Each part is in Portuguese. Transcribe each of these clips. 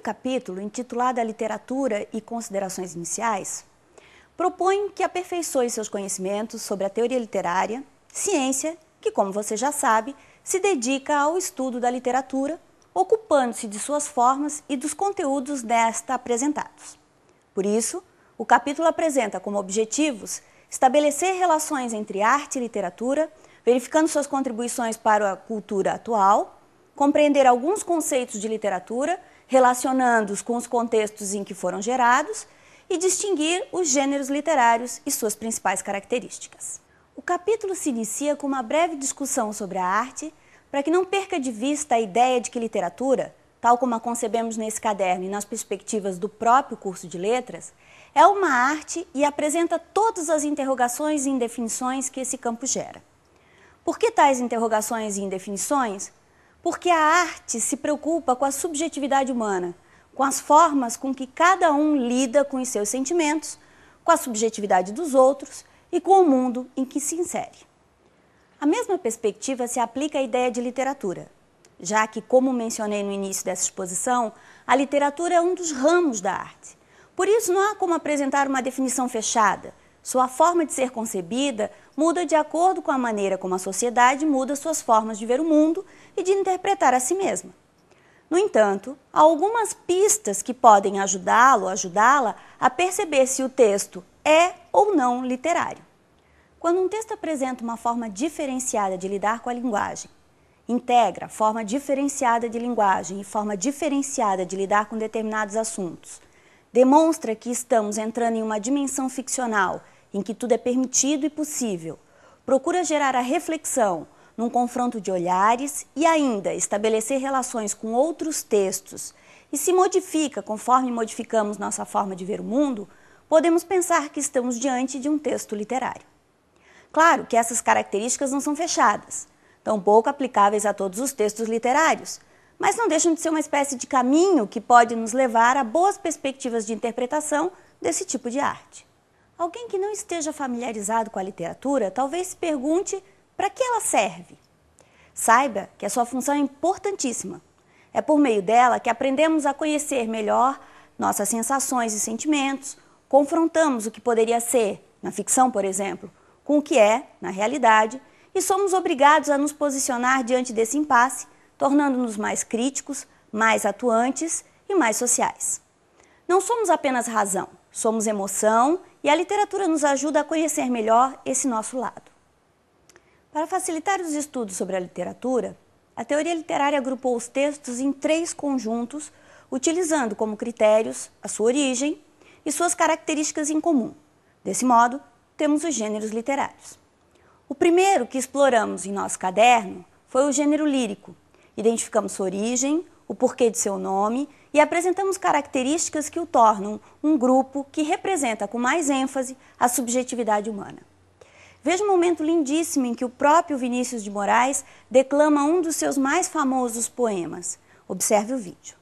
capítulo, intitulado A Literatura e Considerações Iniciais, propõe que aperfeiçoe seus conhecimentos sobre a teoria literária, ciência que, como você já sabe, se dedica ao estudo da literatura, ocupando-se de suas formas e dos conteúdos nesta apresentados. Por isso, o capítulo apresenta como objetivos estabelecer relações entre arte e literatura, verificando suas contribuições para a cultura atual, compreender alguns conceitos de literatura, relacionando-os com os contextos em que foram gerados e distinguir os gêneros literários e suas principais características. O capítulo se inicia com uma breve discussão sobre a arte, para que não perca de vista a ideia de que literatura, tal como a concebemos nesse caderno e nas perspectivas do próprio curso de letras, é uma arte e apresenta todas as interrogações e indefinições que esse campo gera. Por que tais interrogações e indefinições? Porque a arte se preocupa com a subjetividade humana, com as formas com que cada um lida com os seus sentimentos, com a subjetividade dos outros e com o mundo em que se insere. A mesma perspectiva se aplica à ideia de literatura, já que, como mencionei no início dessa exposição, a literatura é um dos ramos da arte. Por isso, não há como apresentar uma definição fechada. Sua forma de ser concebida muda de acordo com a maneira como a sociedade muda suas formas de ver o mundo e de interpretar a si mesma. No entanto, há algumas pistas que podem ajudá-lo ou ajudá-la a perceber se o texto é ou não literário. Quando um texto apresenta uma forma diferenciada de lidar com a linguagem, integra forma diferenciada de linguagem e forma diferenciada de lidar com determinados assuntos, demonstra que estamos entrando em uma dimensão ficcional em que tudo é permitido e possível, procura gerar a reflexão num confronto de olhares e ainda estabelecer relações com outros textos e se modifica conforme modificamos nossa forma de ver o mundo, podemos pensar que estamos diante de um texto literário. Claro que essas características não são fechadas, tampouco aplicáveis a todos os textos literários, mas não deixam de ser uma espécie de caminho que pode nos levar a boas perspectivas de interpretação desse tipo de arte. Alguém que não esteja familiarizado com a literatura talvez se pergunte para que ela serve. Saiba que a sua função é importantíssima. É por meio dela que aprendemos a conhecer melhor nossas sensações e sentimentos, confrontamos o que poderia ser, na ficção, por exemplo, com o que é, na realidade, e somos obrigados a nos posicionar diante desse impasse, tornando-nos mais críticos, mais atuantes e mais sociais. Não somos apenas razão, somos emoção e a literatura nos ajuda a conhecer melhor esse nosso lado. Para facilitar os estudos sobre a literatura, a teoria literária agrupou os textos em 3 conjuntos, utilizando como critérios a sua origem e suas características em comum. Desse modo, temos os gêneros literários. O primeiro que exploramos em nosso caderno foi o gênero lírico. Identificamos sua origem, o porquê de seu nome e apresentamos características que o tornam um grupo que representa com mais ênfase a subjetividade humana. Veja um momento lindíssimo em que o próprio Vinícius de Moraes declama um dos seus mais famosos poemas. Observe o vídeo.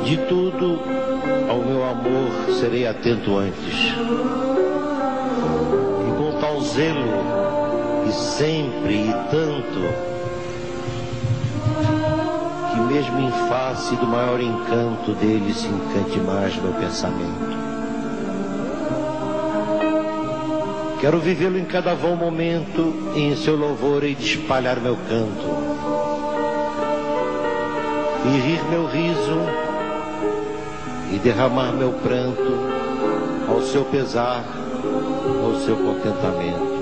De tudo, ao meu amor serei atento antes. E com tal zelo, e sempre e tanto, que mesmo em face do maior encanto dele se encante mais meu pensamento. Quero vivê-lo em cada vão momento, e em seu louvor hei de espalhar meu canto. E rir meu riso, e derramar meu pranto ao seu pesar, ao seu contentamento.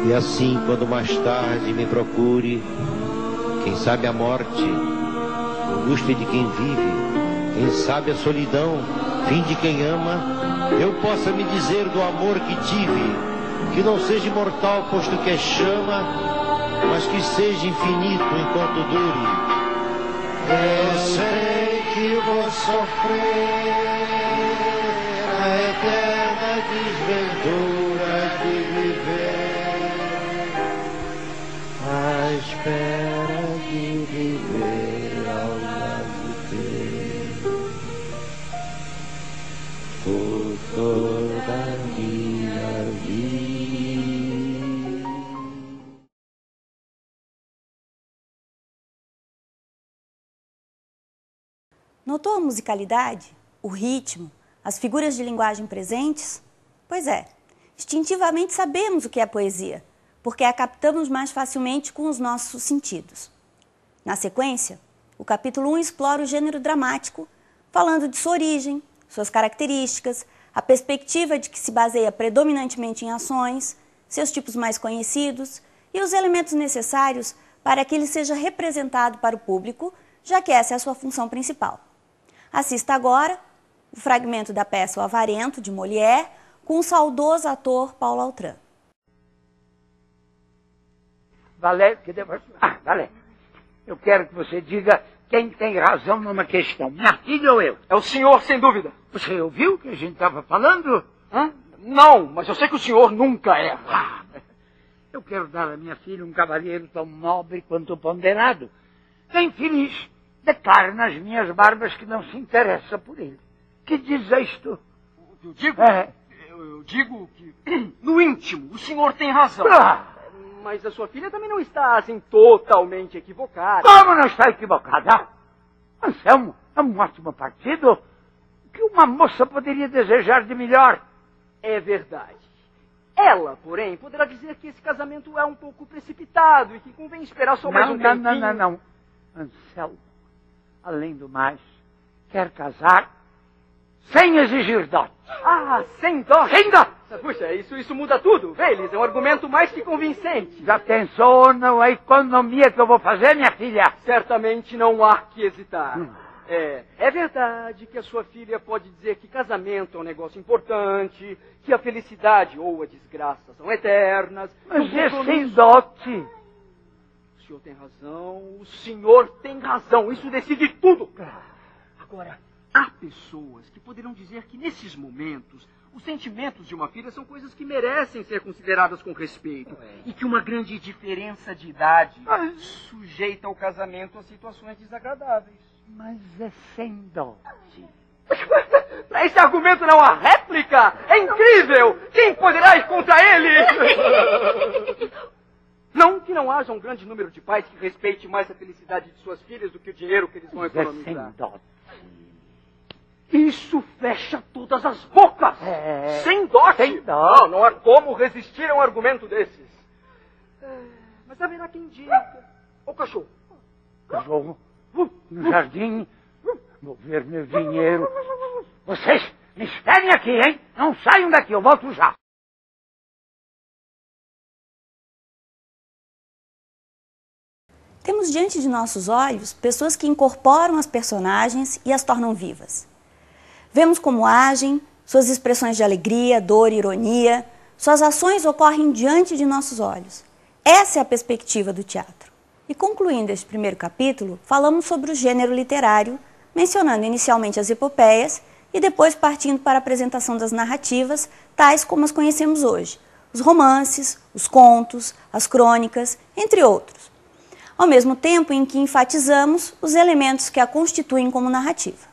E assim, quando mais tarde me procure, quem sabe a morte, angústia de quem vive, quem sabe a solidão, fim de quem ama, eu possa me dizer do amor que tive, que não seja imortal, posto que é chama, mas que seja infinito enquanto dure. Eu sei que vou sofrer a eterna desventura de viver, à espera de viver ao lado teu. por toda a minha vida. Notou a musicalidade, o ritmo, as figuras de linguagem presentes? Pois é, instintivamente sabemos o que é poesia, porque a captamos mais facilmente com os nossos sentidos. Na sequência, o capítulo 1 explora o gênero dramático, falando de sua origem, suas características, a perspectiva de que se baseia predominantemente em ações, seus tipos mais conhecidos e os elementos necessários para que ele seja representado para o público, já que essa é a sua função principal. Assista agora o fragmento da peça O Avarento, de Molière, com o saudoso ator Paulo Autran. Valé, eu quero que você diga quem tem razão numa questão, minha filha ou eu? É o senhor, sem dúvida. Você ouviu o que a gente estava falando? Hã? Não, mas eu sei que o senhor nunca erra. Eu quero dar à minha filha um cavalheiro tão nobre quanto ponderado. Bem feliz, declara nas minhas barbas que não se interessa por ele. Que dizes tu? Eu digo? É. Eu digo que, no íntimo, o senhor tem razão. Mas a sua filha também não está, assim, totalmente equivocada. Como não está equivocada? Anselmo, é um ótimo partido. O que uma moça poderia desejar de melhor? É verdade. Ela, porém, poderá dizer que esse casamento é um pouco precipitado e que convém esperar só mais um tempinho. Não. Anselmo, além do mais, quer casar sem exigir dote. Ah, sem dote? Sem dote! Puxa, isso muda tudo. Vê, Elis, é um argumento mais que convincente. Já pensou na economia que eu vou fazer, minha filha? Certamente não há que hesitar. É verdade que a sua filha pode dizer que casamento é um negócio importante, que a felicidade ou a desgraça são eternas. Mas é sem dote. O senhor tem razão, o senhor tem razão. Isso decide tudo. Agora, há pessoas que poderão dizer que nesses momentos os sentimentos de uma filha são coisas que merecem ser consideradas com respeito. E que uma grande diferença de idade sujeita o casamento a situações desagradáveis. Mas é sem dote. Para esse argumento não há réplica? É incrível! Quem poderá ir contra ele? Não que não haja um grande número de pais que respeite mais a felicidade de suas filhas do que o dinheiro que eles vão economizar. É sem dote. Isso fecha todas as bocas! Sem dote! Sem dote. Não há como resistir a um argumento desses. Mas haverá quem diga. O cachorro. Cachorro? No jardim? Vou ver meu dinheiro. Vocês me esperem aqui, hein? Não saiam daqui, eu volto já. Temos diante de nossos olhos pessoas que incorporam as personagens e as tornam vivas. Vemos como agem, suas expressões de alegria, dor e ironia, suas ações ocorrem diante de nossos olhos. Essa é a perspectiva do teatro. E concluindo este primeiro capítulo, falamos sobre o gênero literário, mencionando inicialmente as epopeias e depois partindo para a apresentação das narrativas, tais como as conhecemos hoje, os romances, os contos, as crônicas, entre outros. Ao mesmo tempo em que enfatizamos os elementos que a constituem como narrativa.